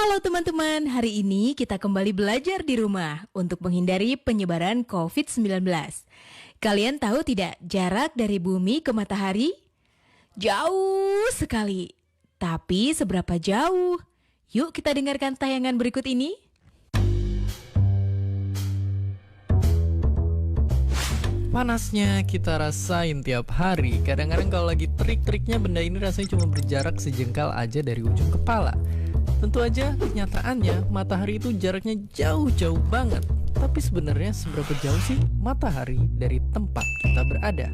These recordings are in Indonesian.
Halo teman-teman, hari ini kita kembali belajar di rumah untuk menghindari penyebaran COVID-19. Kalian tahu tidak jarak dari bumi ke matahari? Jauh sekali. Tapi seberapa jauh? Yuk kita dengarkan tayangan berikut ini. Panasnya kita rasain tiap hari. Kadang-kadang kalau lagi trik-triknya benda ini rasanya cuma berjarak sejengkal aja dari ujung kepala. Tentu aja kenyataannya matahari itu jaraknya jauh-jauh banget. Tapi sebenarnya seberapa jauh sih matahari dari tempat kita berada?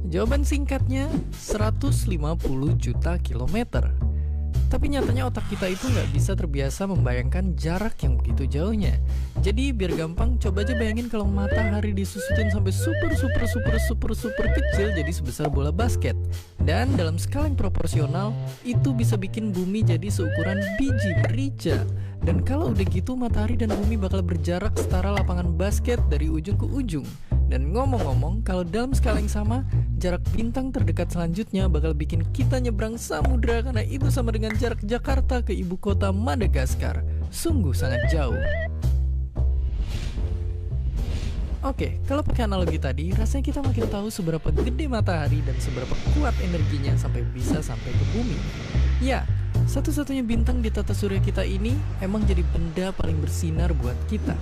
Jawaban singkatnya 150 juta kilometer. Tapi nyatanya otak kita itu nggak bisa terbiasa membayangkan jarak yang begitu jauhnya. Jadi biar gampang, coba aja bayangin kalau matahari disusutin sampai super kecil jadi sebesar bola basket. Dan dalam skala yang proporsional, itu bisa bikin bumi jadi seukuran biji merica. Dan kalau udah gitu, matahari dan bumi bakal berjarak setara lapangan basket dari ujung ke ujung. Dan ngomong-ngomong, kalau dalam skala yang sama, jarak bintang terdekat selanjutnya bakal bikin kita nyebrang samudra karena itu sama dengan jarak Jakarta ke ibu kota Madagaskar. Sungguh sangat jauh. Oke, kalau pakai analogi tadi, rasanya kita makin tahu seberapa gede matahari dan seberapa kuat energinya sampai bisa sampai ke bumi. Ya, satu-satunya bintang di tata surya kita ini emang jadi benda paling bersinar buat kita.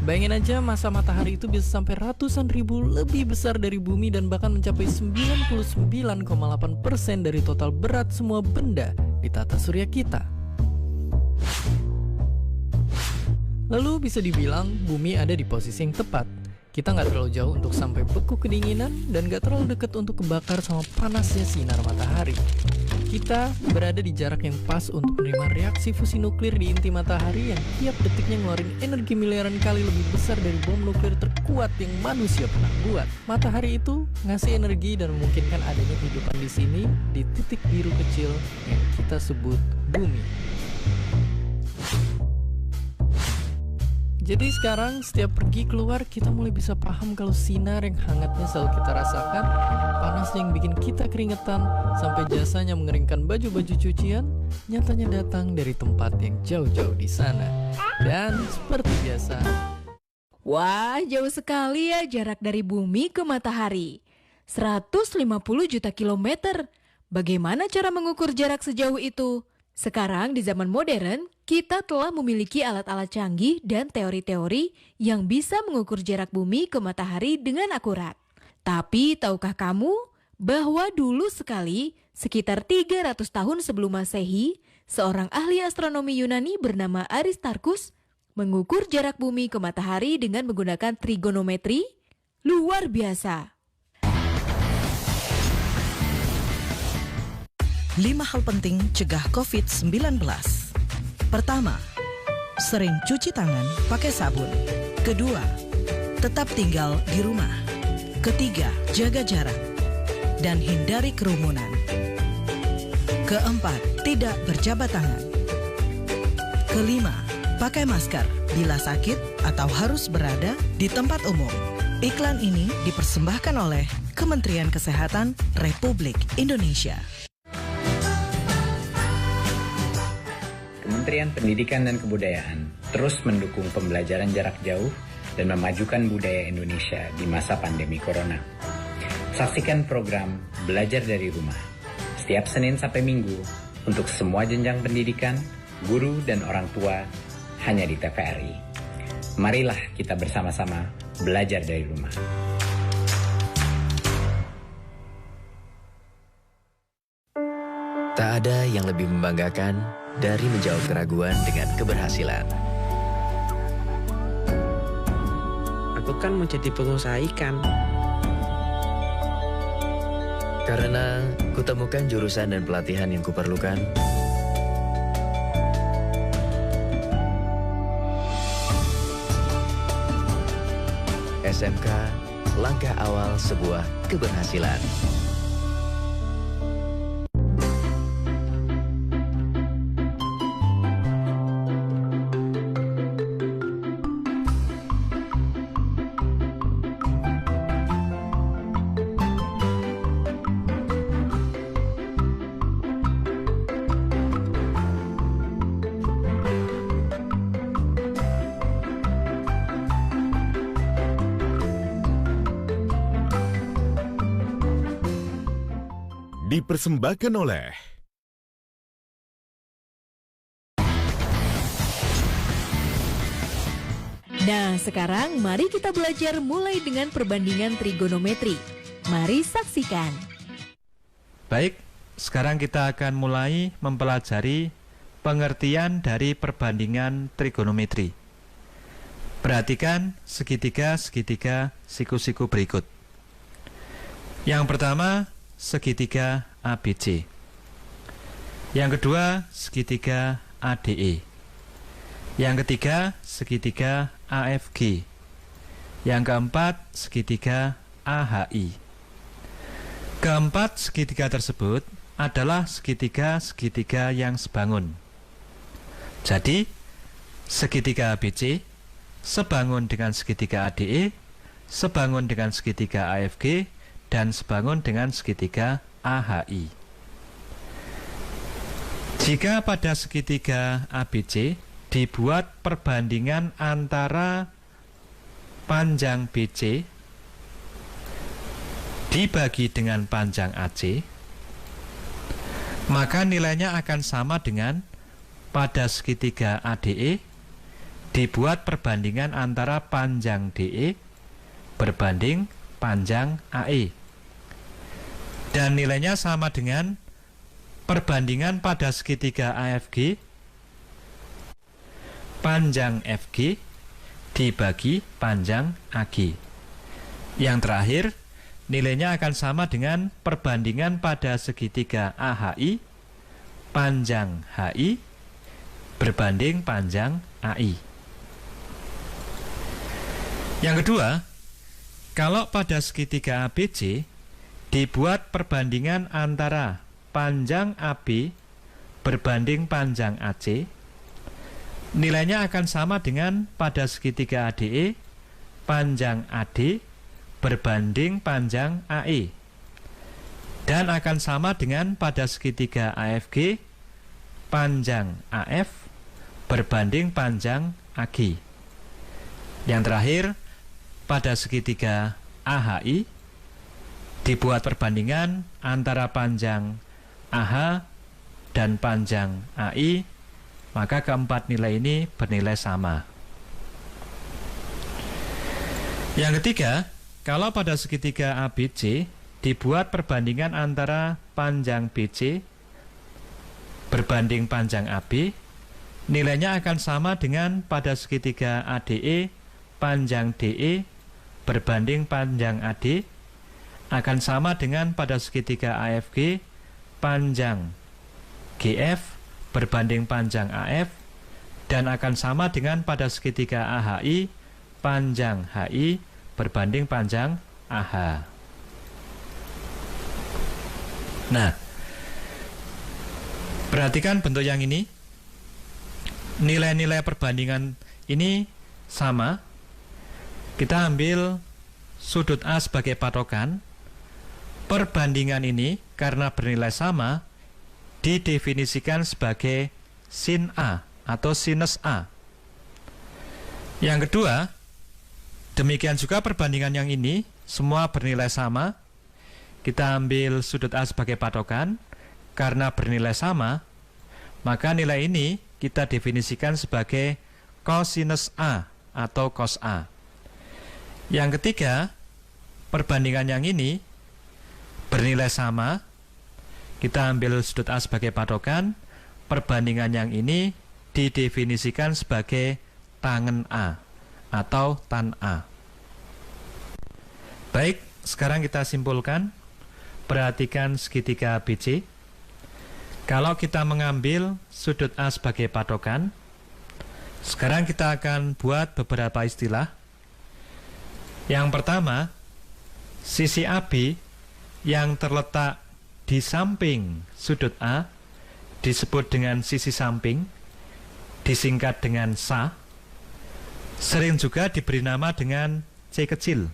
Bayangin aja masa matahari itu bisa sampai ratusan ribu lebih besar dari bumi dan bahkan mencapai 99,8% dari total berat semua benda di tata surya kita. Lalu bisa dibilang bumi ada di posisi yang tepat. Kita nggak terlalu jauh untuk sampai beku kedinginan dan nggak terlalu dekat untuk kebakar sama panasnya sinar matahari. Kita berada di jarak yang pas untuk menerima reaksi fusi nuklir di inti matahari yang tiap detiknya ngeluarin energi miliaran kali lebih besar dari bom nuklir terkuat yang manusia pernah buat. Matahari itu ngasih energi dan memungkinkan adanya kehidupan di sini di titik biru kecil yang kita sebut bumi. Jadi sekarang setiap pergi keluar kita mulai bisa paham kalau sinar yang hangatnya selalu kita rasakan, panasnya yang bikin kita keringetan, sampai jasanya mengeringkan baju-baju cucian, nyatanya datang dari tempat yang jauh-jauh di sana. Dan seperti biasa, Wah, jauh sekali ya jarak dari bumi ke matahari. 150 juta kilometer. Bagaimana cara mengukur jarak sejauh itu? Sekarang di zaman modern, kita telah memiliki alat-alat canggih dan teori-teori yang bisa mengukur jarak bumi ke matahari dengan akurat. Tapi tahukah kamu bahwa dulu sekali, sekitar 300 tahun sebelum Masehi, seorang ahli astronomi Yunani bernama Aristarchus mengukur jarak bumi ke matahari dengan menggunakan trigonometri? Luar biasa! 5 hal penting cegah COVID-19. Pertama, sering cuci tangan pakai sabun. Kedua, tetap tinggal di rumah. Ketiga, jaga jarak dan hindari kerumunan. Keempat, tidak berjabat tangan. Kelima, pakai masker bila sakit atau harus berada di tempat umum. Iklan ini dipersembahkan oleh Kementerian Kesehatan Republik Indonesia. Kementerian Pendidikan dan Kebudayaan terus mendukung pembelajaran jarak jauh dan memajukan budaya Indonesia di masa pandemi Corona. Saksikan program Belajar dari Rumah setiap Senin sampai Minggu untuk semua jenjang pendidikan, guru dan orang tua hanya di TVRI. Marilah kita bersama-sama belajar dari rumah. Tak ada yang lebih membanggakan dari menjawab keraguan dengan keberhasilan. Aku kan mau jadi pengusaha ikan. Karena kutemukan jurusan dan pelatihan yang kuperlukan. SMK, langkah awal sebuah keberhasilan. dipersembahkan oleh Nah, sekarang mari kita belajar mulai dengan perbandingan trigonometri. Mari saksikan. Baik, sekarang kita akan mulai mempelajari pengertian dari perbandingan trigonometri. Perhatikan segitiga-segitiga siku-siku berikut. Yang pertama, segitiga ABC. Yang kedua, segitiga ADE. Yang ketiga, segitiga AFG. Yang keempat, segitiga AHI. Keempat segitiga tersebut adalah segitiga-segitiga yang sebangun. Jadi, segitiga ABC sebangun dengan segitiga ADE, sebangun dengan segitiga AFG, dan sebangun dengan segitiga AHI. Jika pada segitiga ABC dibuat perbandingan antara panjang BC dibagi dengan panjang AC, maka nilainya akan sama dengan pada segitiga ADE dibuat perbandingan antara panjang DE berbanding panjang AE. Dan nilainya sama dengan perbandingan pada segitiga AFG panjang FG dibagi panjang AG. Yang terakhir, nilainya akan sama dengan perbandingan pada segitiga AHI panjang HI berbanding panjang AI. Yang kedua, kalau pada segitiga ABC dibuat perbandingan antara panjang AB berbanding panjang AC, nilainya akan sama dengan pada segitiga ADE panjang AD berbanding panjang AE, dan akan sama dengan pada segitiga AFG panjang AF berbanding panjang AG. Yang terakhir, pada segitiga AHI dibuat perbandingan antara panjang AH dan panjang AI, maka keempat nilai ini bernilai sama. Yang ketiga, kalau pada segitiga ABC dibuat perbandingan antara panjang BC berbanding panjang AB, nilainya akan sama dengan pada segitiga ADE panjang DE berbanding panjang AD, akan sama dengan pada segitiga AFG panjang GF berbanding panjang AF, dan akan sama dengan pada segitiga AHI panjang HI berbanding panjang AH. Nah, perhatikan bentuk yang ini. Nilai-nilai perbandingan ini sama. Kita ambil sudut A sebagai patokan. Perbandingan ini karena bernilai sama didefinisikan sebagai sin A atau sinus A. Yang kedua, demikian juga perbandingan yang ini semua bernilai sama. Kita ambil sudut A sebagai patokan. Karena bernilai sama, maka nilai ini kita definisikan sebagai cosinus A atau cos A. Yang ketiga, perbandingan yang ini bernilai sama. Kita ambil sudut A sebagai patokan. Perbandingan yang ini didefinisikan sebagai tangen A atau tan A. Baik, sekarang kita simpulkan. Perhatikan segitiga ABC. Kalau kita mengambil sudut A sebagai patokan, sekarang kita akan buat beberapa istilah. Yang pertama, sisi AB yang terletak di samping sudut A disebut dengan sisi samping, disingkat dengan SA. Sering juga diberi nama dengan C kecil,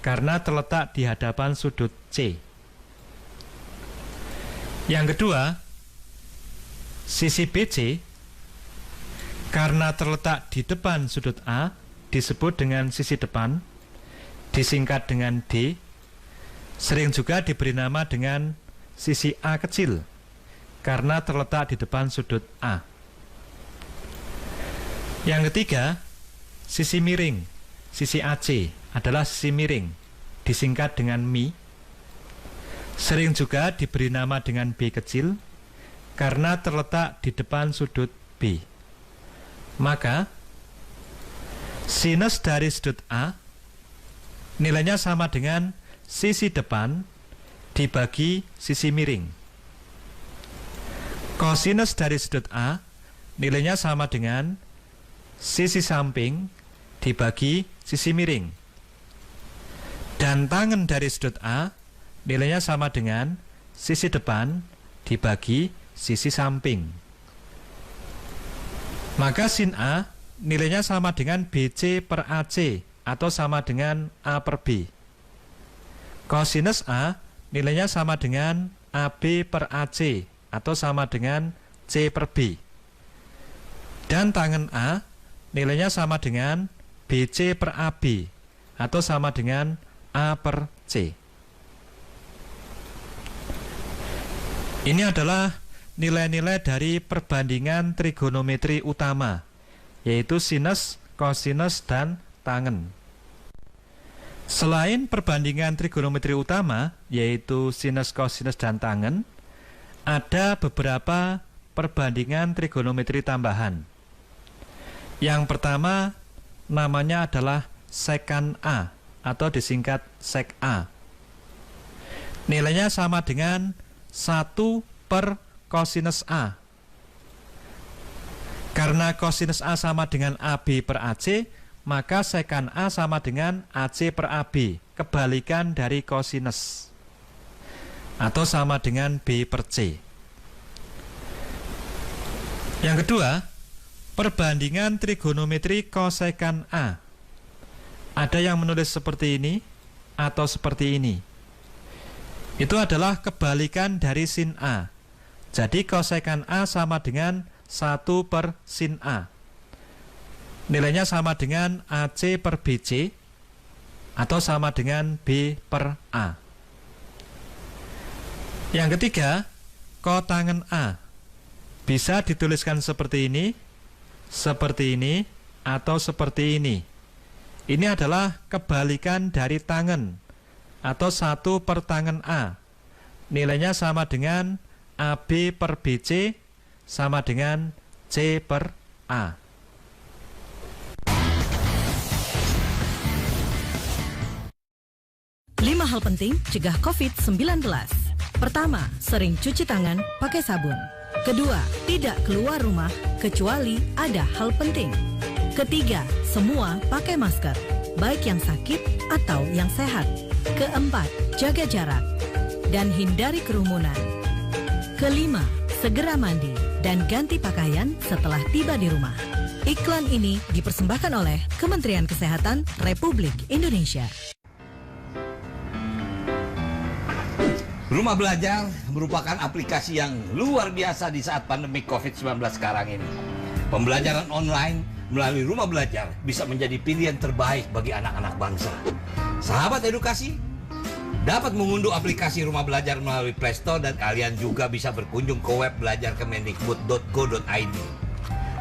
karena terletak di hadapan sudut C. Yang kedua, sisi BC karena terletak di depan sudut A disebut dengan sisi depan, disingkat dengan D. Sering juga diberi nama dengan sisi A kecil karena terletak di depan sudut A. Yang ketiga, sisi miring, sisi AC adalah sisi miring, disingkat dengan mi. Sering juga diberi nama dengan B kecil karena terletak di depan sudut B. Maka, sinus dari sudut A nilainya sama dengan sisi depan dibagi sisi miring. Kosinus dari sudut A nilainya sama dengan sisi samping dibagi sisi miring. Dan tangen dari sudut A nilainya sama dengan sisi depan dibagi sisi samping. Maka sin A nilainya sama dengan BC per AC atau sama dengan A per B. Kosinus A nilainya sama dengan AB per AC atau sama dengan C per B. Dan tangen A nilainya sama dengan BC per AB atau sama dengan A per C. Ini adalah nilai-nilai dari perbandingan trigonometri utama, yaitu sinus, kosinus, dan tangen. Selain perbandingan trigonometri utama, yaitu sinus, kosinus, dan tangen, ada beberapa perbandingan trigonometri tambahan. Yang pertama namanya adalah sekan A atau disingkat sek A. Nilainya sama dengan 1 per kosinus A. Karena kosinus A sama dengan AB per AC, maka sekan A sama dengan AC per AB, kebalikan dari kosinus, atau sama dengan B per C. Yang kedua, perbandingan trigonometri kosekan A. Ada yang menulis seperti ini atau seperti ini. Itu adalah kebalikan dari sin A. Jadi kosekan A sama dengan 1 per sin A. Nilainya sama dengan AC per BC atau sama dengan B per A. Yang ketiga, kotangen A. Bisa dituliskan seperti ini, atau seperti ini. Ini adalah kebalikan dari tangen atau 1 per tangen A. Nilainya sama dengan AB per BC sama dengan C per A. Lima hal penting cegah COVID-19. Pertama, sering cuci tangan pakai sabun. Kedua, tidak keluar rumah kecuali ada hal penting. Ketiga, semua pakai masker, baik yang sakit atau yang sehat. Keempat, jaga jarak dan hindari kerumunan. Kelima, segera mandi dan ganti pakaian setelah tiba di rumah. Iklan ini dipersembahkan oleh Kementerian Kesehatan Republik Indonesia. Rumah Belajar merupakan aplikasi yang luar biasa di saat pandemi COVID-19 sekarang ini. Pembelajaran online melalui Rumah Belajar bisa menjadi pilihan terbaik bagi anak-anak bangsa. Sahabat edukasi, dapat mengunduh aplikasi Rumah Belajar melalui Play Store dan kalian juga bisa berkunjung ke web belajarkemendikbud.go.id.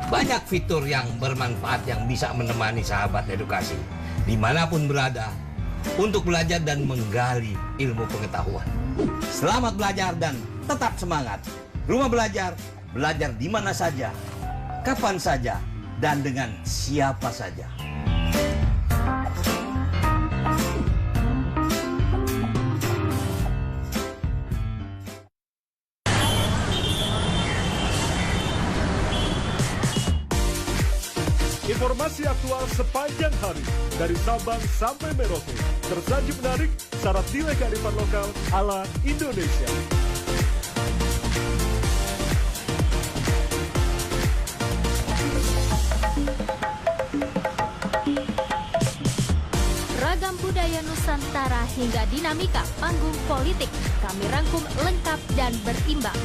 Banyak fitur yang bermanfaat yang bisa menemani sahabat edukasi dimanapun berada untuk belajar dan menggali ilmu pengetahuan. Selamat belajar dan tetap semangat. Rumah Belajar, belajar di mana saja, kapan saja, dan dengan siapa saja. Informasi aktual sepanjang hari dari Sabang sampai Merauke. Tersaji menarik, syarat nilai kearifan lokal ala Indonesia. Ragam budaya Nusantara hingga dinamika panggung politik kami rangkum lengkap dan berimbang.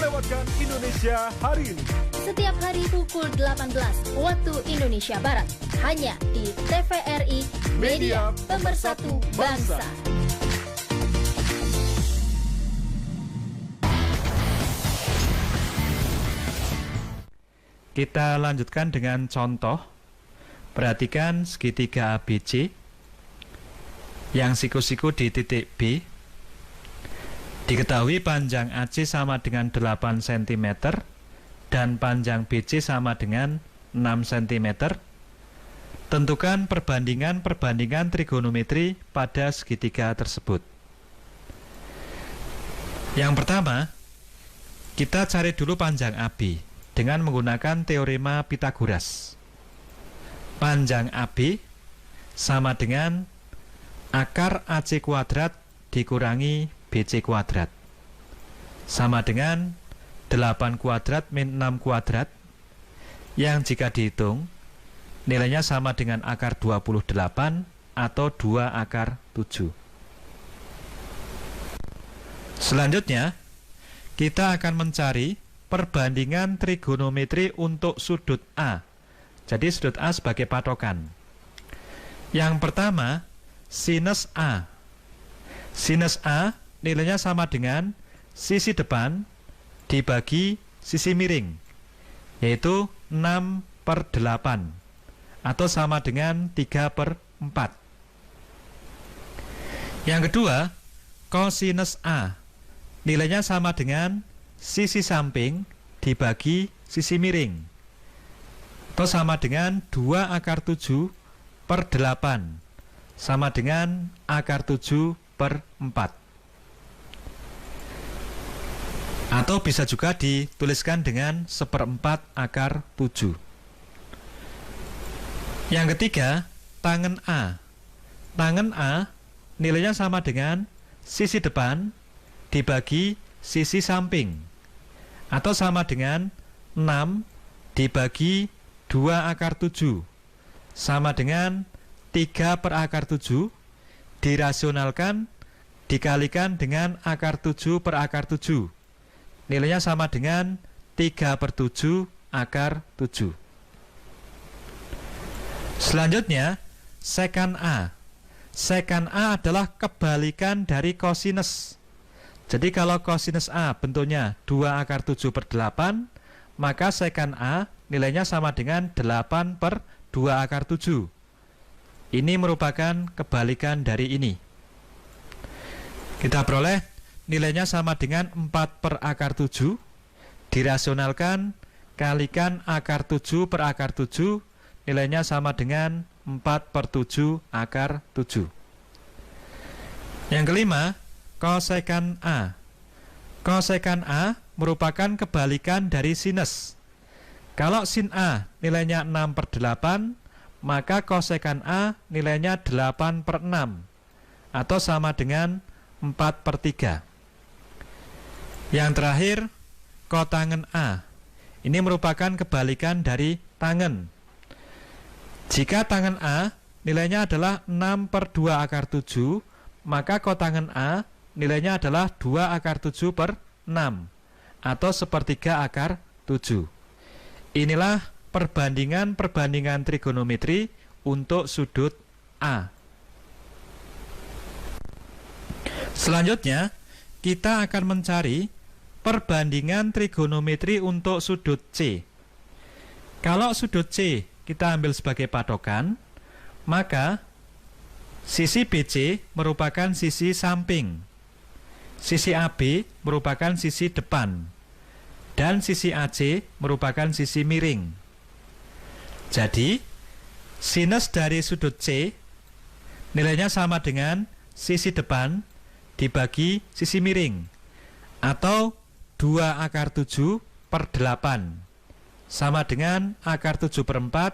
lewatkan Indonesia hari ini. Setiap hari pukul 18 waktu Indonesia Barat. Hanya di TVRI, Media Pemersatu Bangsa. Kita lanjutkan dengan contoh. Perhatikan segitiga ABC yang siku-siku di titik B. Diketahui panjang AC sama dengan 8 cm dan panjang BC sama dengan 6 cm. Tentukan perbandingan trigonometri pada segitiga tersebut. Yang pertama, kita cari dulu panjang AB dengan menggunakan teorema Pythagoras. Panjang AB sama dengan akar AC kuadrat dikurangi BC kuadrat, sama dengan 8 kuadrat min 6 kuadrat, yang jika dihitung nilainya sama dengan akar 28 atau 2 akar 7. Selanjutnya, kita akan mencari perbandingan trigonometri untuk sudut A. Jadi sudut A sebagai patokan. Yang pertama, sinus A. Sinus A nilainya sama dengan sisi depan dibagi sisi miring, yaitu 6/8, atau sama dengan 3/4. Yang kedua, kosinus A. Nilainya sama dengan sisi samping dibagi sisi miring, atau sama dengan 2 akar 7/8, sama dengan akar 7/4. Atau bisa juga dituliskan dengan 1/4 akar 7. Yang ketiga, tangen A. Tangen A nilainya sama dengan sisi depan dibagi sisi samping, atau sama dengan 6 dibagi 2 akar 7, sama dengan 3/7, dirasionalkan dikalikan dengan akar 7/7. Nilainya sama dengan 3/7 akar 7. Selanjutnya, sekan A. Sekan A adalah kebalikan dari kosinus. Jadi kalau kosinus A bentuknya 2 akar 7/8, maka sekan A nilainya sama dengan 8/2 akar 7. Ini merupakan kebalikan dari ini. Kita peroleh nilainya sama dengan 4/7, dirasionalkan kalikan akar 7/7, nilainya sama dengan 4/7 akar 7. Yang kelima, kosekan A. Kosekan A merupakan kebalikan dari sinus. Kalau sin A nilainya 6/8, maka kosekan A nilainya 8/6, atau sama dengan 4/3. Yang terakhir, kotangen A. Ini merupakan kebalikan dari tangen. Jika tangen A nilainya adalah 6/2 akar 7, maka kotangen A nilainya adalah 2 akar 7/6, atau 1/3 akar 7. Inilah perbandingan trigonometri untuk sudut A. Selanjutnya, kita akan mencari perbandingan trigonometri untuk sudut C. Kalau sudut C kita ambil sebagai patokan, maka sisi BC merupakan sisi samping, sisi AB merupakan sisi depan, dan sisi AC merupakan sisi miring. Jadi, sinus dari sudut C nilainya sama dengan sisi depan dibagi sisi miring, atau 2 akar 7/8, sama dengan akar 7/4,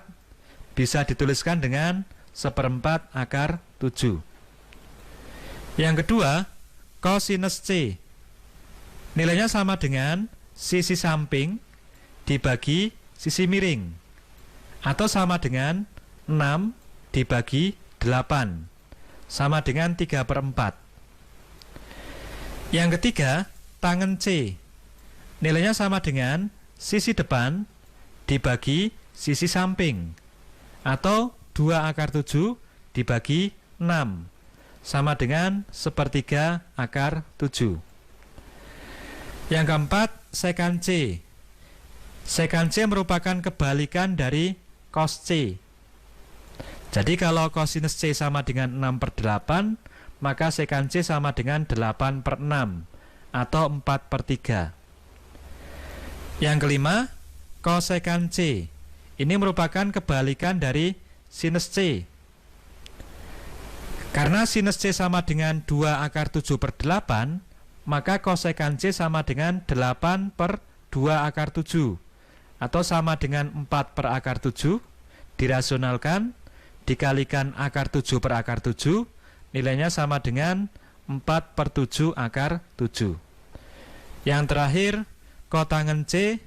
bisa dituliskan dengan 1/4 akar 7. Yang kedua, kosinus C. Nilainya sama dengan sisi samping dibagi sisi miring, atau sama dengan 6 dibagi 8, sama dengan 3/4. Yang ketiga, tangen C. nilainya sama dengan sisi depan dibagi sisi samping, atau 2 akar 7 dibagi 6, sama dengan 1/3 akar 7. Yang keempat, sekant C. Sekant C merupakan kebalikan dari cos C. Jadi kalau kosinus C sama dengan 6/8, maka sekant C sama dengan 8/6, atau 4/3. Yang kelima, kosekant C. Ini merupakan kebalikan dari sinus C. Karena sinus C sama dengan 2 akar 7/8, maka kosekant C sama dengan 8/2 akar 7, atau sama dengan 4/7, dirasionalkan, dikalikan akar 7/7, nilainya sama dengan 4/7 akar 7. Yang terakhir, kotangen C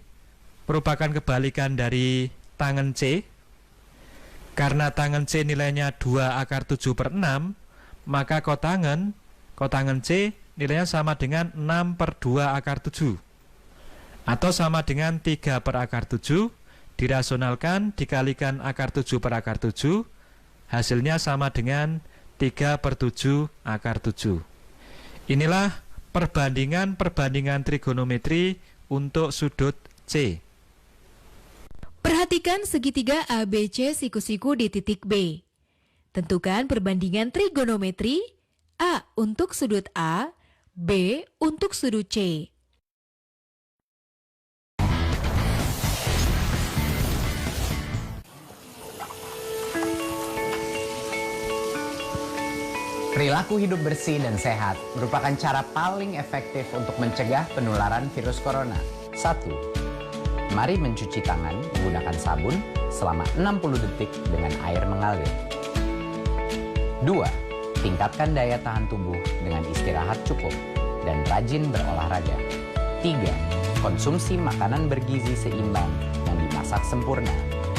merupakan kebalikan dari tangen C. Karena tangen C nilainya 2 akar 7/6, maka kotangen C nilainya sama dengan 6/2 akar 7, atau sama dengan 3/7, dirasionalkan, dikalikan akar 7/7, hasilnya sama dengan 3/7 akar 7. Inilah perbandingan trigonometri untuk sudut C. Perhatikan segitiga ABC siku-siku di titik B. Tentukan perbandingan trigonometri A untuk sudut A, B untuk sudut C. Perilaku hidup bersih dan sehat merupakan cara paling efektif untuk mencegah penularan virus corona. 1. Mari mencuci tangan menggunakan sabun selama 60 detik dengan air mengalir. 2. Tingkatkan daya tahan tubuh dengan istirahat cukup dan rajin berolahraga. 3. Konsumsi makanan bergizi seimbang yang dimasak sempurna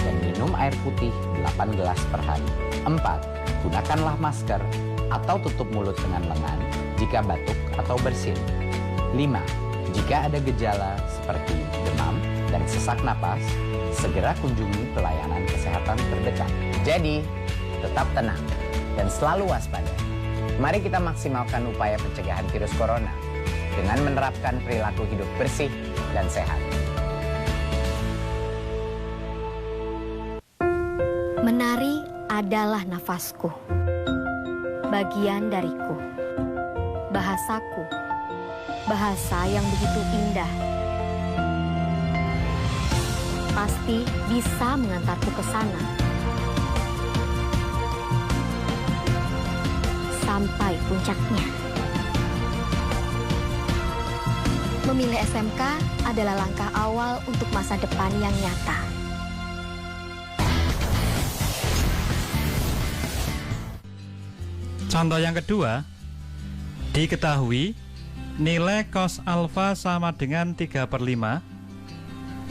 dan minum air putih 8 gelas per hari. 4. Gunakanlah masker atau tutup mulut dengan lengan jika batuk atau bersin. 5. Jika ada gejala seperti demam dan sesak napas, segera kunjungi pelayanan kesehatan terdekat. Jadi, tetap tenang dan selalu waspada. Mari kita maksimalkan upaya pencegahan virus corona dengan menerapkan perilaku hidup bersih dan sehat. Menari adalah nafasku, bagian dariku, bahasaku, bahasa yang begitu indah. Pasti bisa mengantarku ke sana. Sampai puncaknya. Memilih SMK adalah langkah awal untuk masa depan yang nyata. Contoh yang kedua, diketahui nilai cos alfa sama dengan 3/5.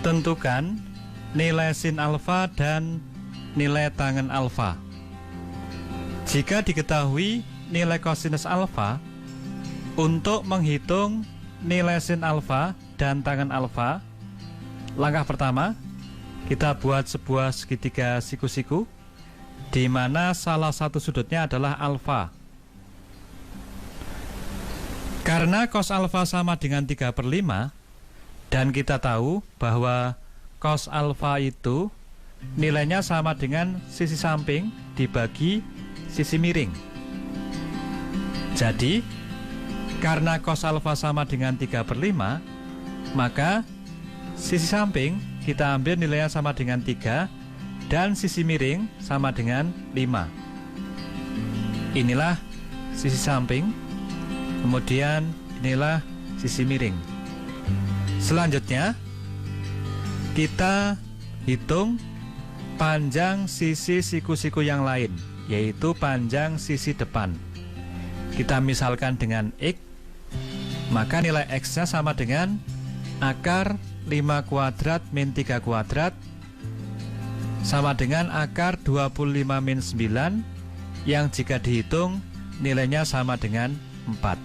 Tentukan nilai sin alfa dan nilai tangen alfa. Jika diketahui nilai kosinus alfa, untuk menghitung nilai sin alfa dan tangen alfa, langkah pertama, kita buat sebuah segitiga siku-siku di mana salah satu sudutnya adalah alfa. Karena cos alfa sama dengan 3/5, dan kita tahu bahwa cos alfa itu nilainya sama dengan sisi samping dibagi sisi miring. Jadi, karena cos alfa sama dengan 3/5, maka sisi samping kita ambil nilainya sama dengan 3, dan sisi miring sama dengan 5. Inilah sisi samping, kemudian inilah sisi miring. Selanjutnya, kita hitung panjang sisi siku-siku yang lain, yaitu panjang sisi depan. Kita misalkan dengan X, maka nilai X-nya sama dengan akar 5 kuadrat min 3 kuadrat sama dengan akar 25 min 9, yang jika dihitung nilainya sama dengan 4.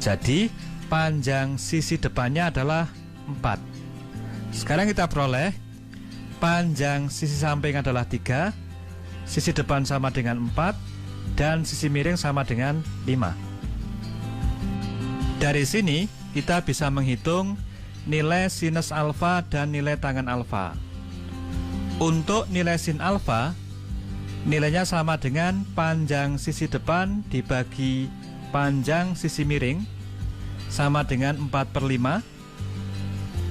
Jadi panjang sisi depannya adalah 4. Sekarang kita peroleh panjang sisi samping adalah 3, sisi depan sama dengan 4, dan sisi miring sama dengan 5. Dari sini kita bisa menghitung nilai sinus alfa dan nilai tangen alfa. Untuk nilai sin alfa, nilainya sama dengan panjang sisi depan dibagi panjang sisi miring sama dengan 4/5,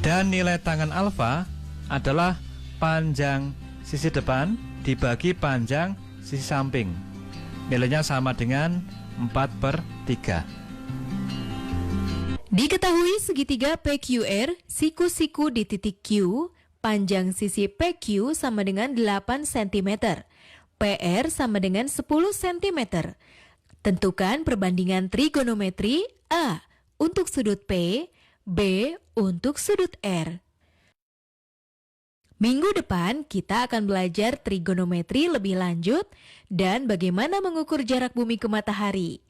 dan nilai tangen alfa adalah panjang sisi depan dibagi panjang sisi samping. Nilainya sama dengan 4/3. Diketahui segitiga PQR, siku-siku di titik Q, panjang sisi PQ sama dengan 8 cm, PR sama dengan 10 cm. Tentukan perbandingan trigonometri A untuk sudut P, B untuk sudut R. Minggu depan kita akan belajar trigonometri lebih lanjut dan bagaimana mengukur jarak bumi ke matahari.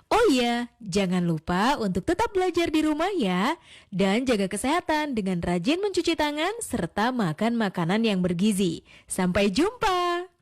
Oh iya, jangan lupa untuk tetap belajar di rumah ya, dan jaga kesehatan dengan rajin mencuci tangan serta makan makanan yang bergizi. Sampai jumpa!